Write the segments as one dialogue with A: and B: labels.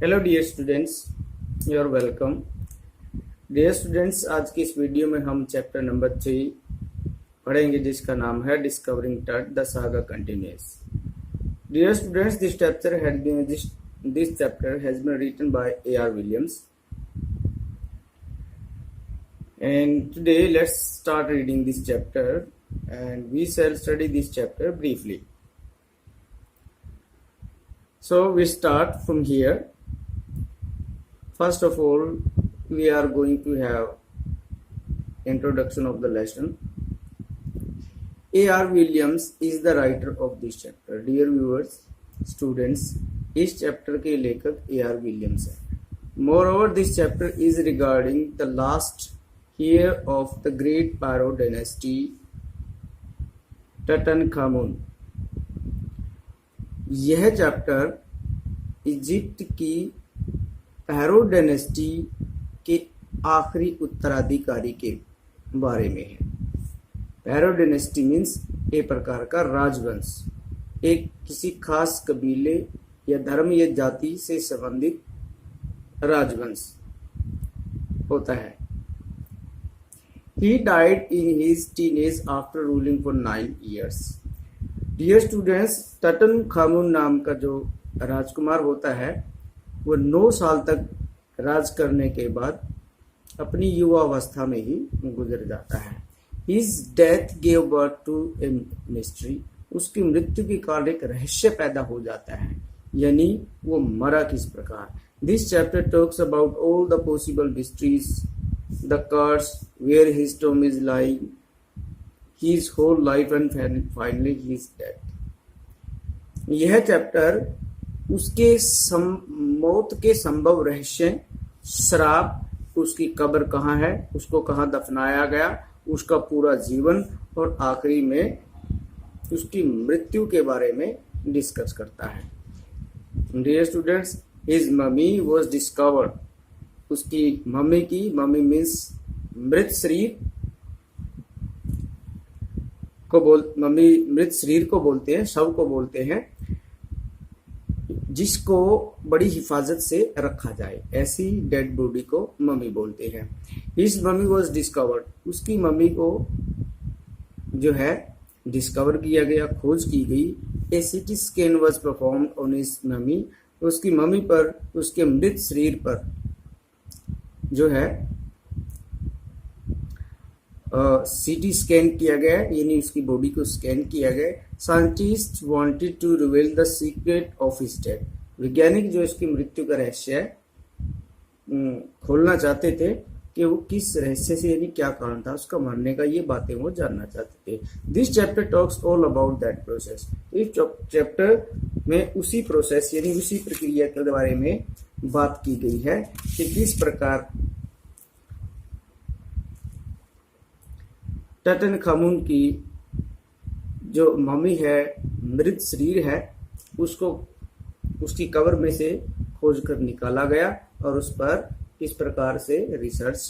A: Hello dear students, you are welcome. Dear students, आज की इस वीडियो में हम चैप्टर नंबर 3 पढ़ेंगे जिसका नाम है discovering Tut the saga continues. Dear students, this chapter has been written by A.R. Williams, and today let's start reading this chapter and we shall study this chapter briefly. So we start from here. First of all, we are going to have introduction of the lesson. A.R. Williams is the writer of this chapter. Dear viewers, students, इस chapter के लेखक A.R. Williams है. Moreover, this chapter is regarding the last year of the great Pharaoh dynasty, Tutankhamun. यह chapter Egypt की पैरो dynasty के आखिरी उत्तराधिकारी के बारे में है। पैरो डायनेस्टी मीन्स एक प्रकार का राजवंश, एक किसी खास कबीले या धर्म या जाति से संबंधित राजवंश होता है। He died in his teenage after ruling for 9 years. Dear students, टटनखामुन नाम का जो राजकुमार होता है वो 9 साल तक राज करने के बाद अपनी युवावस्था में ही गुजर जाता है। His death gave birth to a mystery. उसकी मृत्यु के कारण एक रहस्य पैदा हो जाता है, यानी वो मरा किस प्रकार। This chapter talks about all the possible mysteries, the curse, where his tomb is lying, his whole life and finally his death. यह चैप्टर उसके मौत के संभव रहस्य, श्राप, उसकी कब्र कहाँ है, उसको कहाँ दफनाया गया, उसका पूरा जीवन और आखिरी में उसकी मृत्यु के बारे में डिस्कस करता है। Dear students, his mummy was discovered. उसकी मम्मी मीन्स मृत शरीर को बोलते हैं, शव को बोलते हैं जिसको बड़ी हिफाजत से रखा जाए, ऐसी डेड बॉडी को मम्मी बोलते हैं। His mummy was discovered. उसकी मम्मी को जो है डिस्कवर किया गया, खोज की गई। A CT scan was performed on his mummy. उसकी मम्मी पर, उसके मृत शरीर पर जो है सीटी स्कैन किया गया, यानी उसकी बॉडी को स्कैन किया गया। Scientist wanted to reveal the secret of his death. वैज्ञानिक जो इसकी मृत्यु का रहस्य है खोलना चाहते थे कि वो किस रहस्य से, यानी क्या कारण था उसका मरने का, ये बातें वो जानना चाहते थे। This chapter talks all about that process. इस चैप्टर में उसी प्रोसेस यानी उसी प्रक्रिया के बारे में बात की गई है कि किस प्रकार टटनखामुन की जो मम्मी है, मृत शरीर है, उसको उसकी कब्र में से खोज कर निकाला गया और उस पर इस प्रकार से रिसर्च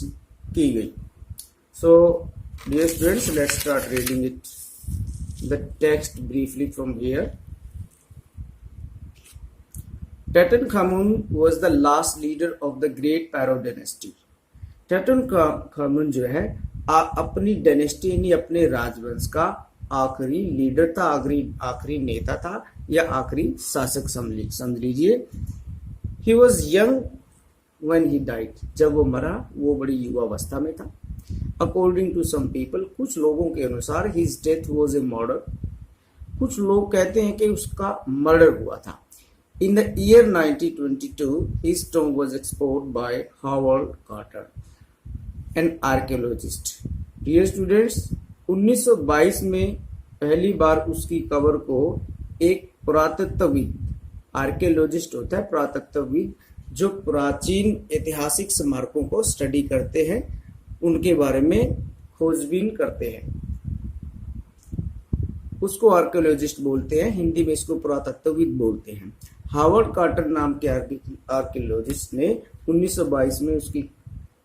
A: की गई। So dear students, let's start reading it the text briefly from here. Tutankhamun was the last leader of the great pharaoh dynasty. Tutankhamun जो है अपनी डायनेस्टी यानी अपने राजवंश का आखिरी लीडर था, आखिरी नेता था या आखिरी शासक समझ लीजिए। He was young when he died. जब वो मरा वो बड़ी युवावस्था में था। अकॉर्डिंग टू सम पीपल, कुछ लोगों के अनुसार his death was a murder. कुछ लोग कहते हैं कि उसका मर्डर हुआ था। In the year 1922 his tomb was explored by Howard Carter, an archaeologist. Dear students, 1922 में पहली बार उसकी कब्र को एक पुरातत्वविद, आर्कियोलॉजिस्ट होता है पुरातत्वविद, जो प्राचीन ऐतिहासिक स्मारकों को स्टडी करते हैं, उनके बारे में खोजबीन करते हैं, उसको आर्कियोलॉजिस्ट बोलते हैं। हिंदी में इसको पुरातत्वविद बोलते हैं। हावर्ड कार्टर नाम के आर्कियोलॉजिस्ट ने 1922 में उसकी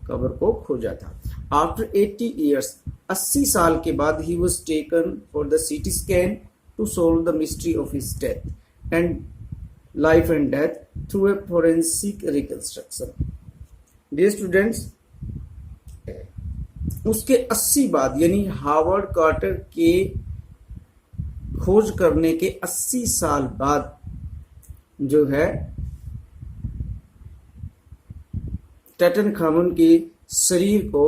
A: कब्र को खोजा था। आफ्टर 80 ईयर्स, 80 साल के बाद, he was taken for the CT scan to solve the mystery of his death and life and death through a forensic reconstruction. Dear students, उसके 80 बाद यानी हावर्ड कार्टर के खोज करने के 80 साल बाद जो है टटनखामुन के शरीर को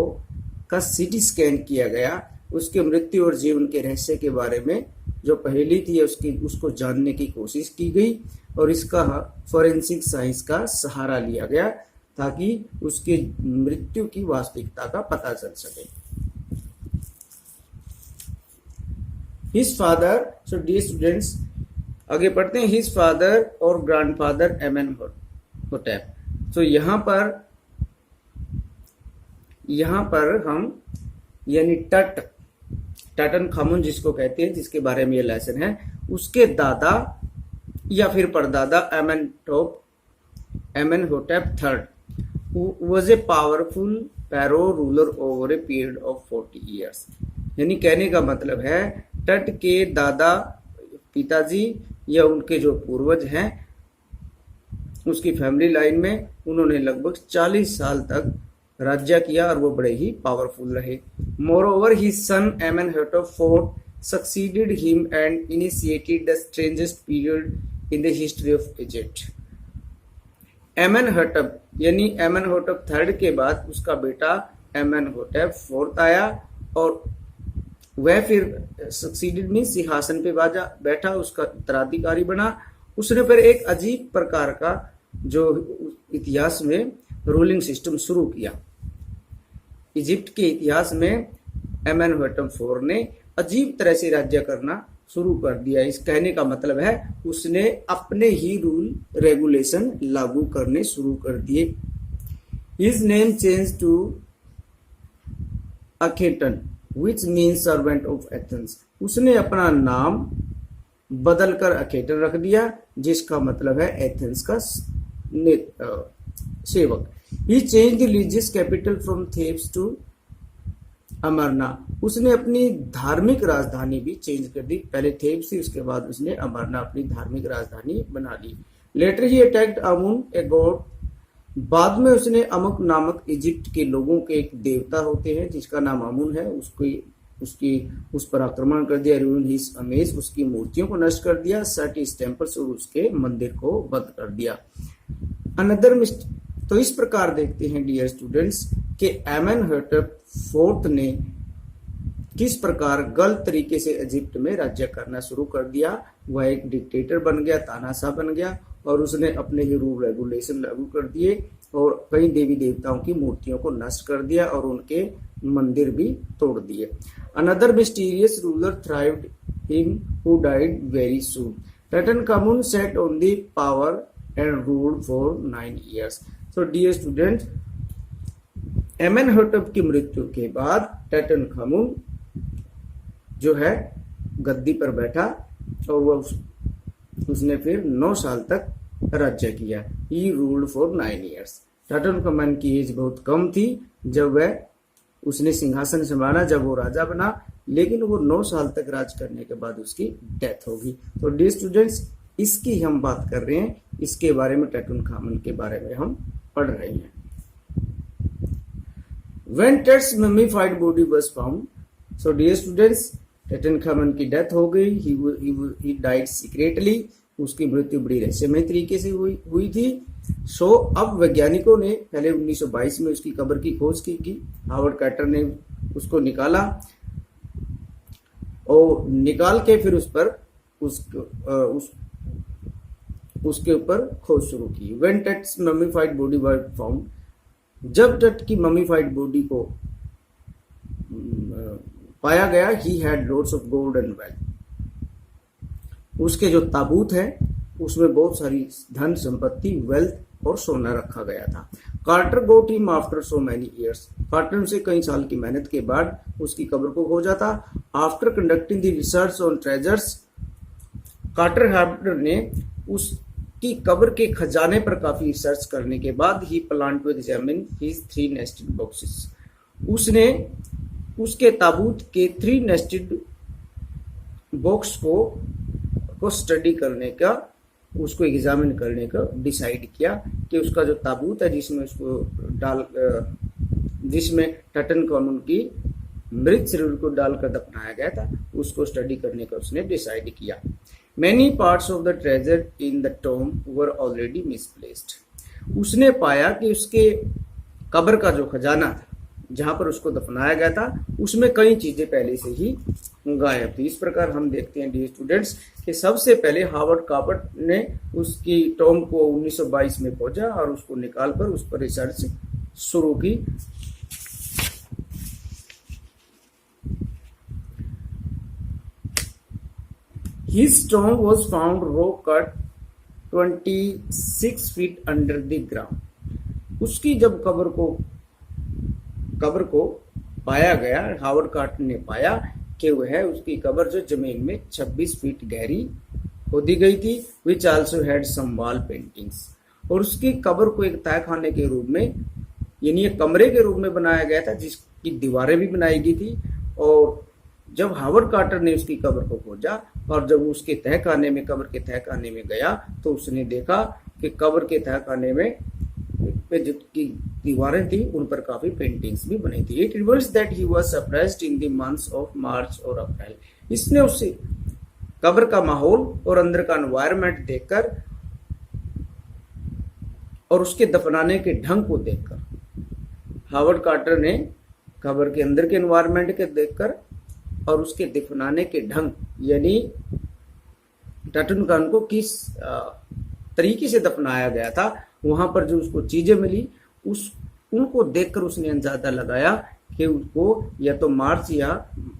A: का सीटी स्कैन किया गया। उसके मृत्यु और जीवन के रहस्य के बारे में जो पहेली थी उसको जानने की कोशिश की गई और इसका फॉरेंसिक साइंस का सहारा लिया गया ताकि उसके मृत्यु की वास्तविकता का पता चल सके। His father, so dear students आगे पढ़ते हैं। हिज फादर और ग्रैंडफादर एमेनहोटेप। तो यहाँ पर हम यानी टटनखामुन जिसको कहते हैं, जिसके बारे में ये लेसन है, उसके दादा या फिर परदादा एमेनहोटेप third was a powerful pharaoh ruler over a period of 40 years। यानी कहने का मतलब है टट के दादा पिताजी या उनके जो पूर्वज हैं उसकी फैमिली लाइन में उन्होंने लगभग 40 साल तक राज्य किया और वो बड़े ही पावरफुल रहे। Moreover his son Amenhotep IV succeeded him and initiated the strangest period in the history of Egypt। एमेनहोटेप यानी एमेनहोटेप III के बाद उसका बेटा एमेनहोटेप IV आया और वह फिर सक्सीडेड में सिंहासन पे बैठा, उसका उत्तराधिकारी बना। उसने फिर एक अजीब प्रकार का जो इतिहास में रूलिंग सिस्टम शुरू किया। इजिप्ट के इतिहास में एमेनहोटेप IV ने अजीब तरह से राज्य करना शुरू कर दिया। इस कहने का मतलब है उसने अपने ही रूल रेगुलेशन लागू करने शुरू कर दिए। His name change to Akhenaten which means servant of Athens. उसने अपना नाम बदलकर अखेटन रख दिया जिसका मतलब है एथेंस का सेवक। He change the religious capital from Thebes to Amarna. उसने अपनी धार्मिक राजधानी भी चेंज कर दी। पहले थेब्स थी, उसके बाद उसने अमरना अपनी धार्मिक राजधानी बना ली। Letter he attacked Amun a god. बाद में उसने अमुक नामक इजिप्ट के लोगों के एक देवता होते हैं जिसका नाम अमुन है, उस पर आक्रमण कर दिया। रूइन हिज अमेज, उसकी मूर्तियों को नष्ट कर दिया। सट हिज टेम्पल्स, और उसके मंदिर को बंद कर दिया। अनदर तो इस प्रकार देखते हैं डियर स्टूडेंट्स कि एमेनहोटेप IV ने किस प्रकार गलत तरीके से इजिप्ट में राज्य करना शुरू कर दिया। वह एक डिक्टेटर बन गया, तानाशाह बन गया और उसने अपने ही रूल रेगुलेशन लागू कर दिए और कई देवी देवताओं की मूर्तियों को नष्ट कर दिया और उनके मंदिर भी तोड़ दिए। Another mysterious ruler thrived him who died very soon. Tutankhamun set on the power and ruled for 9 years। So dear students, Amenhotep की मृत्यु के बाद टटनखामुन जो है गद्दी पर बैठा और वह उसने फिर 9 साल तक राज्य किया। He ruled for 9 years। टटनखामुन की एज बहुत कम थी जब उसने सिंहासन संभाला, जब वो राजा बना, लेकिन वो 9 साल तक राज करने के बाद उसकी डेथ होगी। तो डियर स्टूडेंट्स इसकी हम बात कर रहे हैं, इसके बारे में टटनखामुन के बारे में हम पढ़ रहे हैं। When Tut's mummified body was found, so dear students, टटनखामुन की डेथ हो गई। He died secretly। उसकी मृत्यु बड़ी रहस्यमय तरीके से हुई थी। सो अब वैज्ञानिकों ने पहले 1922 में उसकी कब्र की खोज की। हावर्ड कार्टर ने उसको निकाला और निकाल के फिर उसके ऊपर खोज शुरू की। When Tut's mummified body was found, जब टट की ममीफाइड बॉडी को पाया गया, he had lots of gold and wealth। उसके जो ताबूत है उसमें बहुत सारी धन संपत्ति, वेल्थ और सोना रखा गया था। Carter got him after so many years. Carter से कई साल की मेहनत के बाद उसकी कब्र को खोजा था। After conducting the research on treasures, Carter हैप्टर ने उसकी कब्र के खजाने पर काफी रिसर्च करने के बाद ही plan to examine his 3 nested boxes. उसने उसके ताबूत के 3 नेस्टेड बॉक्स को स्टडी करने का उसको एग्जामिन करने का डिसाइड किया कि उसका जो ताबूत है जिसमें उसको जिसमें टटनकामुन की मृत शरीर को डालकर दफनाया गया था, उसको स्टडी करने का उसने डिसाइड किया। Many parts of the treasure in the Tom were already misplaced. उसने पाया कि उसके कब्र का जो खजाना था जहां पर उसको दफनाया गया था, उसमें कई चीजें पहले से ही गायब थी। इस प्रकार हम देखते हैं डियर स्टूडेंट्स कि सबसे पहले हार्वर्ड कार्पेट ने उसकी टॉम को 1922 में खोजा और उसको निकालकर उस पर रिसर्च शुरू की। His tomb was found row cut 26 feet under the ground. उसकी जब कब्र को पाया गया, हार्वर्ड कार्टर ने पाया कि वह उसकी कब्र जो जमीन में 26 फीट गहरी खोदी गई थी, which also had some wall paintings. और उसकी कब्र को एक तहखाने के रूप में यानी एक कमरे के रूप में बनाया गया था जिसकी दीवारें भी बनाई गई थी। और जब हार्वर्ड कार्टर ने उसकी कब्र को खोजा और जब उसके तहखाने में कब्र के तहखाने में गया तो उसने देखा कि कब्र के तहखाने में पे जितनी दीवारें थी उन पर काफी पेंटिंग्स भी बनी थी। It reverse that he was surprised in the months of March और अप्रैल। इसने उससे कब्र का माहौल और अंदर का एनवायरनमेंट देखकर और उसके दफनाने के ढंग को देखकर हार्वर्ड कार्टर ने कब्र के अंदर के एनवायरनमेंट के देखकर और उसके दफनाने के ढंग यानी टटनकामुन को किस तरीके से दफनाया गया था, वहां पर जो उसको चीजें मिली उनको देखकर उसने अंदाजा लगाया कि उसको या तो मार्च या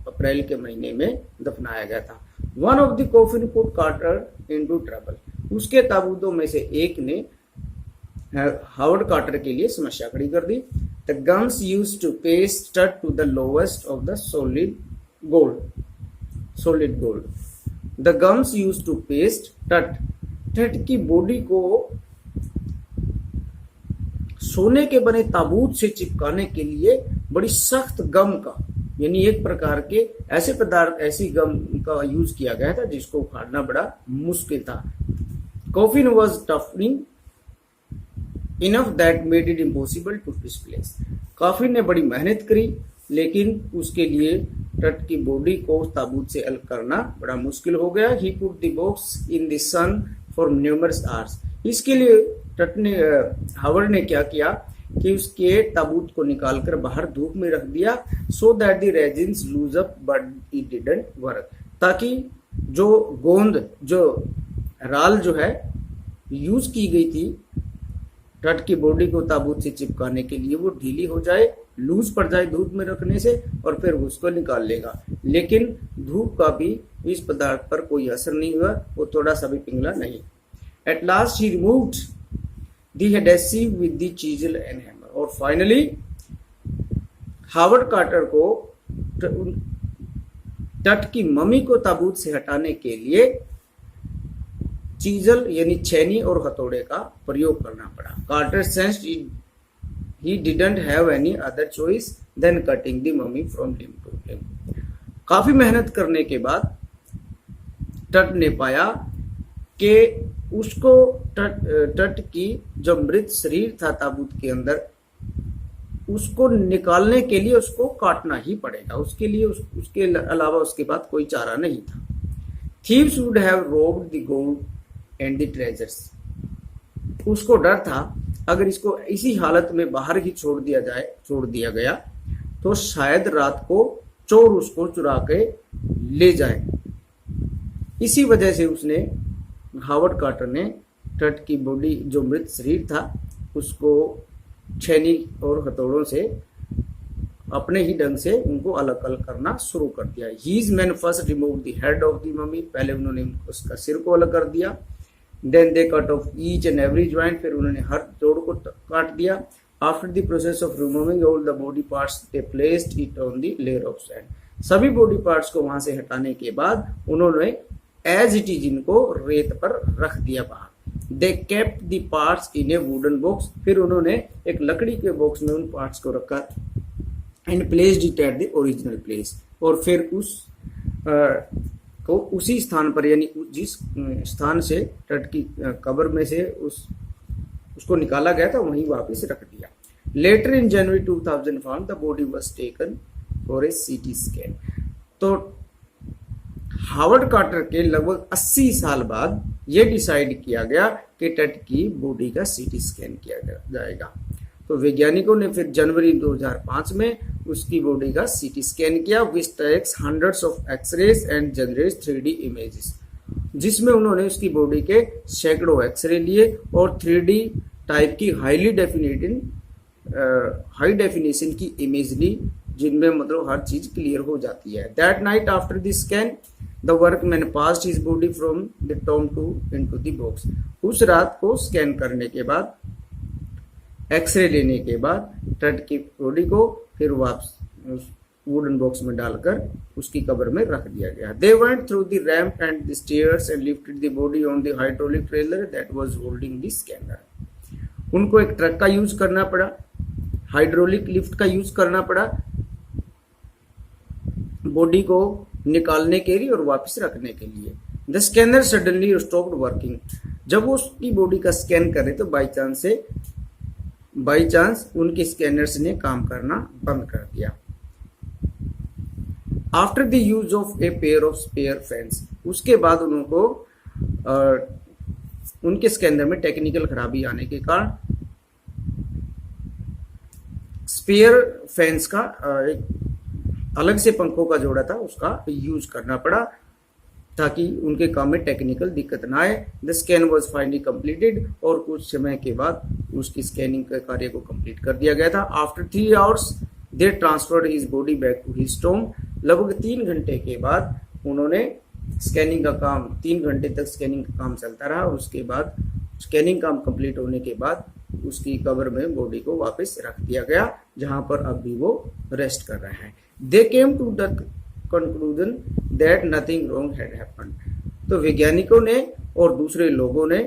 A: अप्रैल के महीने में दफनाया गया था। One of the coffin put Carter into trouble. उसके ताबूतों में से एक ने हार्वर्ड कार्टर के लिए समस्या खड़ी कर दी। The gums used to paste stud to the lowest of the solid gold. The gums used to paste टट की बॉडी को सोने के बने ताबूत से चिपकाने के लिए बड़ी सख्त गम का यानी एक प्रकार के ऐसे पदार्थ ऐसी गम का यूज किया गया था जिसको उखाड़ना बड़ा मुश्किल था। Coffin was toughening enough that made it impossible to displace. Coffin ने बड़ी मेहनत करी लेकिन उसके लिए टट की बॉडी को ताबूत से अलग करना बड़ा मुश्किल हो गया। He put the box in the sun for numerous hours. इसके लिए हार्वर्ड ने क्या किया कि उसके ताबूत को निकालकर बाहर धूप में रख दिया, so that the resins loose up but it didn't work. ताकि जो गोंद जो राल जो है यूज की गई थी टट की बॉडी को ताबूत से चिपकाने के लिए वो ढीली हो जाए, लूज पड़ जाए धूप में रखने से और फिर उसको निकाल लेगा। लेकिन धूप का भी इस पदार्थ पर कोई असर नहीं हुआ, वो थोड़ा सा भी पिघला नहीं। At last he removed the adhesive with the chisel and hammer. और फाइनली हार्वर्ड कार्टर को टट की मम्मी को ताबूत से हटाने के लिए चीजल यानी छेनी और हथौड़े का प्रयोग करना पड़ा। Carter sensed he didn't have any other choice than cutting the mummy from limb to limb। काफी मेहनत करने के बाद टट ने पाया कि उसको टट की जो मृत शरीर था ताबूत के अंदर उसको निकालने के लिए उसको काटना ही पड़ेगा। उसके लिए उसके अलावा उसके बाद कोई चारा नहीं था। Thieves would have robed the gold and the treasures. उसको डर था अगर इसको इसी हालत में बाहर ही छोड़ दिया गया तो शायद रात को चोर उसको चुरा के ले जाए। इसी वजह से उसने हार्वर्ड कार्टर ने टट की बॉडी जो मृत शरीर था उसको छेनी और हथौड़ों से अपने ही ढंग से उनको अलग अलग करना शुरू कर दिया। His men first removed the head of the mummy। पहले उन्होंने उसका सिर को अलग कर दिया। Then they cut off each and every joint। फिर उन्होंने हर जोड़ को काट दिया। After the process of removing all the body parts, they placed it on the layer of sand। सभी बॉडी पार्ट्स को वहां से हटाने के बाद उन्होंने एज इट इज इनको रेत पर रख दिया बाहर। They kept the parts in a wooden box। फिर उन्होंने एक लकड़ी के बॉक्स में उन पार्ट्स को रखा and placed it at the original place। और फिर उस को उसी स्थान पर, यानी जिस स्थान से तट की कब्र में से उसको निकाला गया था वहीं वापस रख दिया। Later in January 2005 the body was taken for a CT scan. तो हावर्ड कार्टर के लगभग 80 साल बाद यह डिसाइड किया गया कि टट की बॉडी का सीटी स्कैन किया जाएगा। तो वैज्ञानिकों ने फिर जनवरी 2005 में उसकी बॉडी का सीटी स्कैन किया, which takes hundreds of x-rays and generate 3D images, जिसमें उन्होंने उसकी बॉडी के सैकड़ों एक्सरे लिए और 3D टाइप की हाई डेफिनेशन की इमेज ली, जिनमें मतलब हर चीज क्लियर हो जाती है। That night after the scan the workman passed his body from the tomb to into the box. उस रात को स्कैन करने के बाद, एक्सरे लेने के बाद टट की बॉडी को फिर वापस वुडन बॉक्स में डालकर उसकी कब्र में रख दिया गया। They went through the ramp and the stairs and lifted the body on the hydraulic trailer that was holding the scanner. उनको एक ट्रक का यूज करना पड़ा, हाइड्रोलिक लिफ्ट का यूज करना पड़ा बॉडी को निकालने के लिए और वापस रखने के लिए। The scanner suddenly stopped working. जब वो उसकी बॉडी का स्कैन कर रहे तो बाई चांस उनके स्कैनर्स ने काम करना बंद कर दिया। After the use of a pair of spare fans, उसके बाद उनको उनके स्कैनर में टेक्निकल खराबी आने के कारण स्पेयर फैंस का एक अलग से पंखों का जोड़ा था, उसका यूज करना पड़ा ताकि उनके काम में टेक्निकल दिक्कत ना आए। The scan was finally completed, और कुछ समय के बाद उसकी स्कैनिंग के कार्य को कंप्लीट कर दिया गया था। After 3 hours they transferred his body back to his tomb. लगभग 3 घंटे के बाद उन्होंने स्कैनिंग का काम, 3 घंटे तक स्कैनिंग का काम चलता रहा, और उसके बाद स्कैनिंग काम कंप्लीट होने के बाद उसकी कब्र में बॉडी को वापस रख दिया गया, जहां पर अभी वो रेस्ट कर रहे हैं। They came to the conclusion that nothing wrong had happened. तो वैज्ञानिकों ने और दूसरे लोगों ने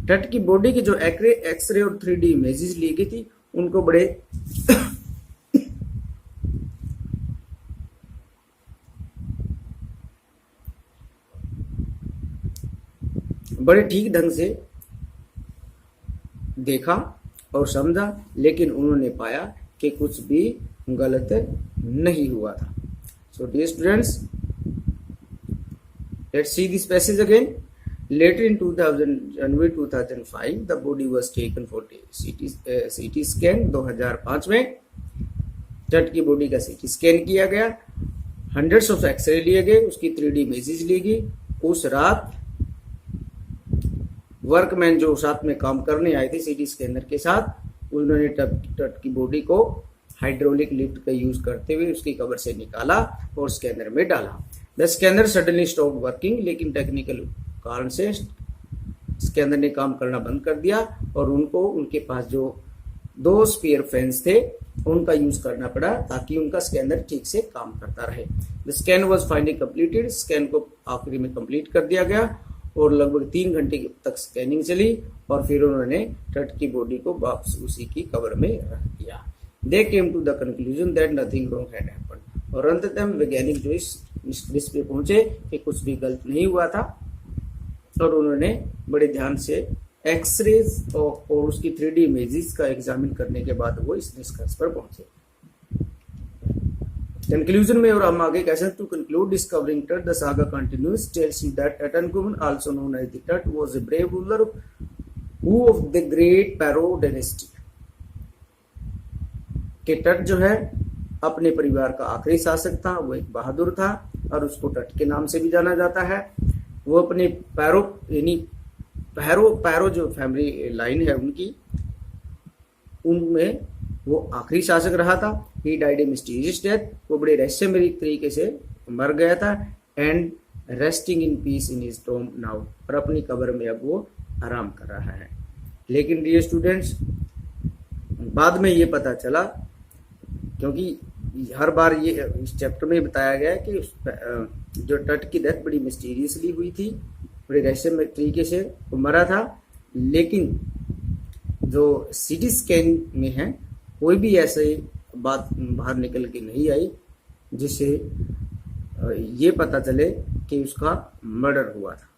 A: टट की बॉडी की जो एक्सरे और 3D इमेजेस ली गई थी उनको बड़े ठीक ढंग से देखा और समझा, लेकिन उन्होंने पाया कि कुछ भी गलत नहीं हुआ था। So dear students, let's see this passage again. Later in January 2005, the body was taken for CT scan। 2005 में टट की बॉडी का CT स्कैन किया गया, हंड्रेड्स ऑफ एक्सरे लिए गए, उसकी 3D इमेजेस ली गई। उस रात वर्कमैन जो साथ में काम करने आए थे CT स्कैनर के साथ, उन्होंने टट की बॉडी को हाइड्रोलिक लिफ्ट का यूज करते हुए उसकी कब्र से निकाला और स्कैनर में डाला। The scanner suddenly stopped working, लेकिन टेक्निकल कारण से स्कैनर ने काम करना बंद कर दिया और उनको उनके पास जो 2 स्पेयर फैंस थे उनका यूज करना पड़ा ताकि उनका स्कैनर ठीक से काम करता रहे। The scan was finally completed. Scan को आखिरी में कंप्लीट कर दिया गया और लगभग 3 घंटे तक स्कैनिंग चली और फिर उन्होंने टट की बॉडी को वापस उसी की कब्र में रख दिया। They came to the conclusion that nothing wrong had happened. और अंततः वैज्ञानिक जो इस निष्कर्ष पे पहुंचे कि कुछ भी गलत नहीं हुआ था, और उन्होंने बड़े ध्यान से एक्सरेज और उसकी 3D इमेजेस का एग्जामिन करने के बाद वो इस निष्कर्ष पर पहुंचे। कंक्लूजन में और हम आगे कैसे to conclude discovering Tut the saga continues tells you that Tutankhamun also known as the Tut was a brave ruler who of the great pharaoh dynasty. के टट जो है अपने परिवार का आखिरी शासक था, वो एक बहादुर था और उसको टट के नाम से भी जाना जाता है। वो अपने पैरो जो फैमिली लाइन है उनकी, उनमें वो आखिरी शासक रहा था। He died A mysterious death, वो बड़े रहस्यमयी तरीके से मर गया था। And resting in peace in his Tom now, और अपनी कब्र में अब वो आराम कर रहा है। लेकिन डियर स्टूडेंट्स, बाद में ये पता चला, क्योंकि हर बार ये इस चैप्टर में बताया गया है कि जो टट की डेथ बड़ी मिस्टीरियसली हुई थी, बड़े रहस्यमय तरीके से वो मरा था। लेकिन जो CT स्कैन में है कोई भी ऐसे बात बाहर निकल के नहीं आई जिससे ये पता चले कि उसका मर्डर हुआ था।